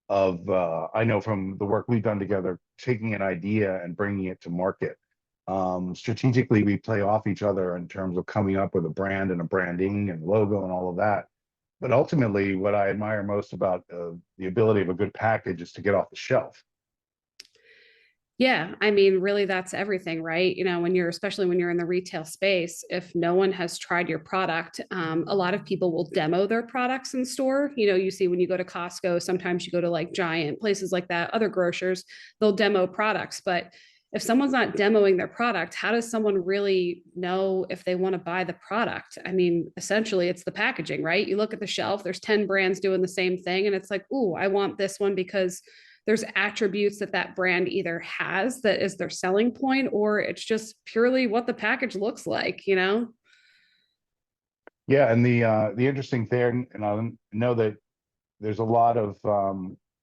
I know from the work we've done together, taking an idea and bringing it to market. Strategically, we play off each other in terms of coming up with a brand and a branding and logo and all of that. But ultimately, what I admire most about the ability of a good package is to get off the shelf. Yeah, I mean, really, that's everything, right? When you're, especially when you're in the retail space, if no one has tried your product, a lot of people will demo their products in store. You see when you go to Costco, sometimes you go to like Giant, places like that, other grocers, they'll demo products. But if someone's not demoing their product, how does someone really know if they want to buy the product? I mean, essentially, it's the packaging, right? You look at the shelf, there's 10 brands doing the same thing, and it's like, oh, I want this one because there's attributes that that brand either has that is their selling point, or it's just purely what the package looks like. Yeah, and the interesting thing, and I know that there's a lot of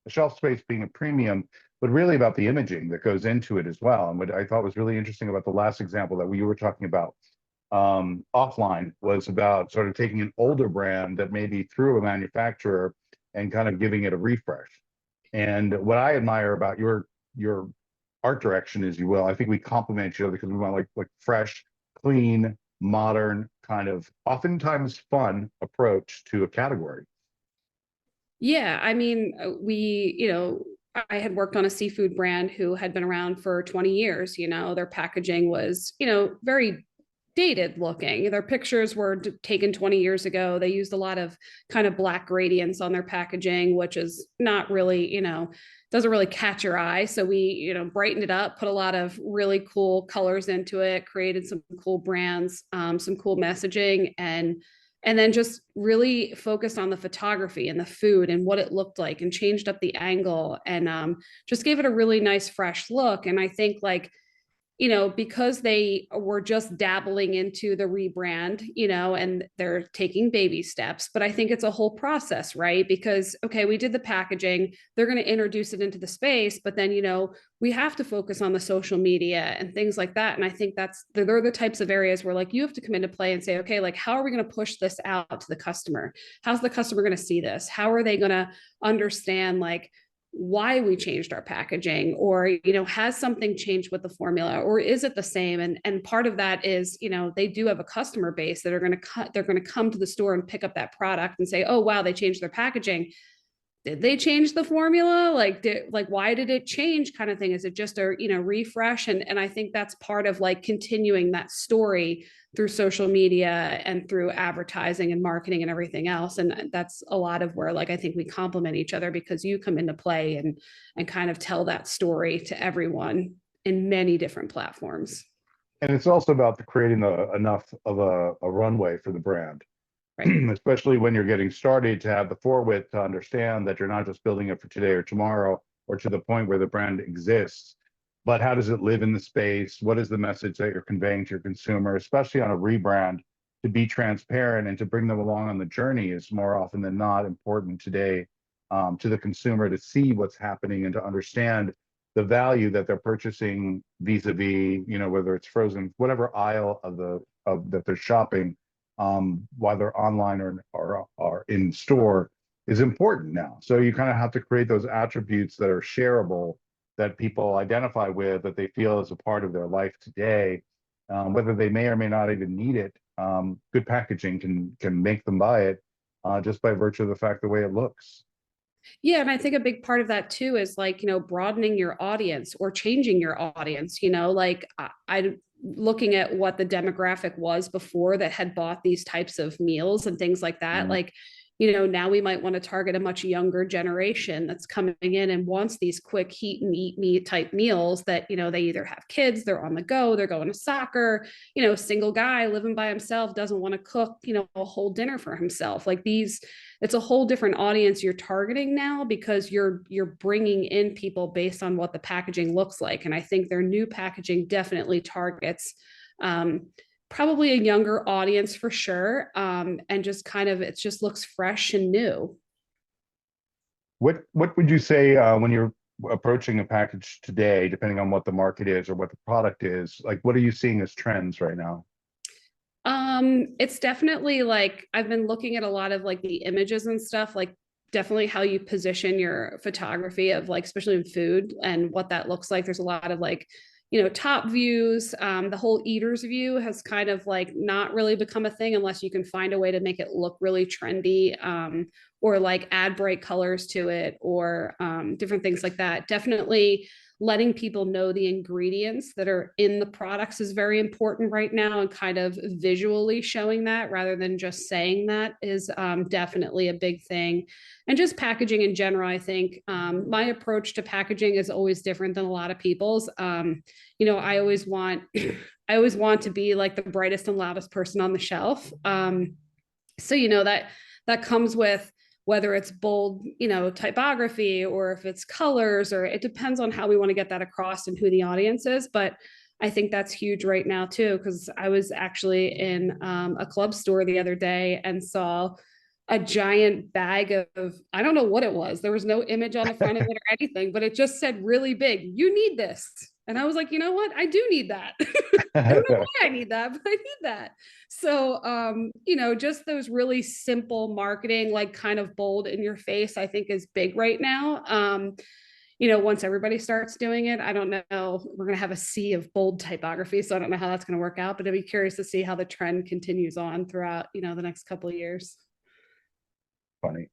shelf space being a premium, but really about the imaging that goes into it as well. And what I thought was really interesting about the last example that we were talking about offline was about sort of taking an older brand that maybe through a manufacturer and kind of giving it a refresh. And what I admire about your art direction, as you will, I think we complement each other because we want like fresh, clean, modern, kind of oftentimes fun approach to a category. Yeah, I mean, I had worked on a seafood brand who had been around for 20 years. Their packaging was, very dated looking. Their pictures were taken 20 years ago. They used a lot of kind of black gradients on their packaging, which is not really, doesn't really catch your eye. So we, brightened it up, put a lot of really cool colors into it, created some cool brands, some cool messaging, and then just really focused on the photography and the food and what it looked like, and changed up the angle, and just gave it a really nice fresh look. And I think, like, because they were just dabbling into the rebrand, and they're taking baby steps. But I think it's a whole process, right? Because, okay, we did the packaging, they're going to introduce it into the space, but then, we have to focus on the social media and things like that. And I think they're the types of areas where, like, you have to come into play and say, okay, like, how are we going to push this out to the customer? How's the customer going to see this? How are they going to understand, like, why we changed our packaging, or has something changed with the formula, or is it the same? And part of that is, they do have a customer base that are going to they're going to come to the store and pick up that product and say, oh wow, they changed their packaging. Did they change the formula? Like why did it change, kind of thing? Is it just a refresh? And I think that's part of, like, continuing that story through social media and through advertising and marketing and everything else. And that's a lot of where, like, I think we complement each other, because you come into play and kind of tell that story to everyone in many different platforms. And it's also about creating enough of a runway for the brand, Right. especially when you're getting started, to have the forewit to understand that you're not just building it for today or tomorrow or to the point where the brand exists, but how does it live in the space? What is the message that you're conveying to your consumer, especially on a rebrand? To be transparent and to bring them along on the journey is more often than not important today, to the consumer, to see what's happening and to understand the value that they're purchasing vis-a-vis, whether it's frozen, whatever aisle of that they're shopping, whether online or in store, is important now. So you kind of have to create those attributes that are shareable, that people identify with, that they feel is a part of their life today, whether they may or may not even need it. Good packaging can make them buy it, just by virtue of the fact the way it looks. Yeah, and I think a big part of that too is, like, broadening your audience or changing your audience. Like, I looking at what the demographic was before that had bought these types of meals and things like that. Mm. Like, now we might want to target a much younger generation that's coming in and wants these quick heat and eat meat type meals that, they either have kids, they're on the go, they're going to soccer, single guy living by himself doesn't want to cook, a whole dinner for himself. Like, it's a whole different audience you're targeting now, because you're bringing in people based on what the packaging looks like. And I think their new packaging definitely targets, probably a younger audience for sure, and just kind of, it just looks fresh and new. What would you say, when you're approaching a package today, depending on what the market is or what the product is, like what are you seeing as trends right now? It's definitely, like, I've been looking at a lot of, like, the images and stuff. Like, definitely how you position your photography of like, especially in food and what that looks like. There's a lot of like, top views. The whole eater's view has kind of like not really become a thing unless you can find a way to make it look really trendy, or like add bright colors to it, or different things like that. Definitely letting people know the ingredients that are in the products is very important right now, and kind of visually showing that rather than just saying that is definitely a big thing. And just packaging in general, I think my approach to packaging is always different than a lot of people's. I always want I always want to be like the brightest and loudest person on the shelf. So that comes with whether it's bold, typography, or if it's colors, or it depends on how we want to get that across and who the audience is. But I think that's huge right now too, because I was actually in a club store the other day and saw a giant bag of, I don't know what it was. There was no image on the front of it or anything, but it just said really big, "You need this." And I was like, you know what? I do need that. I don't know why I need that, but I need that. So, just those really simple marketing, like kind of bold in your face, I think is big right now. Once everybody starts doing it, I don't know, we're going to have a sea of bold typography. So I don't know how that's going to work out, but I'd be curious to see how the trend continues on throughout, the next couple of years. Funny.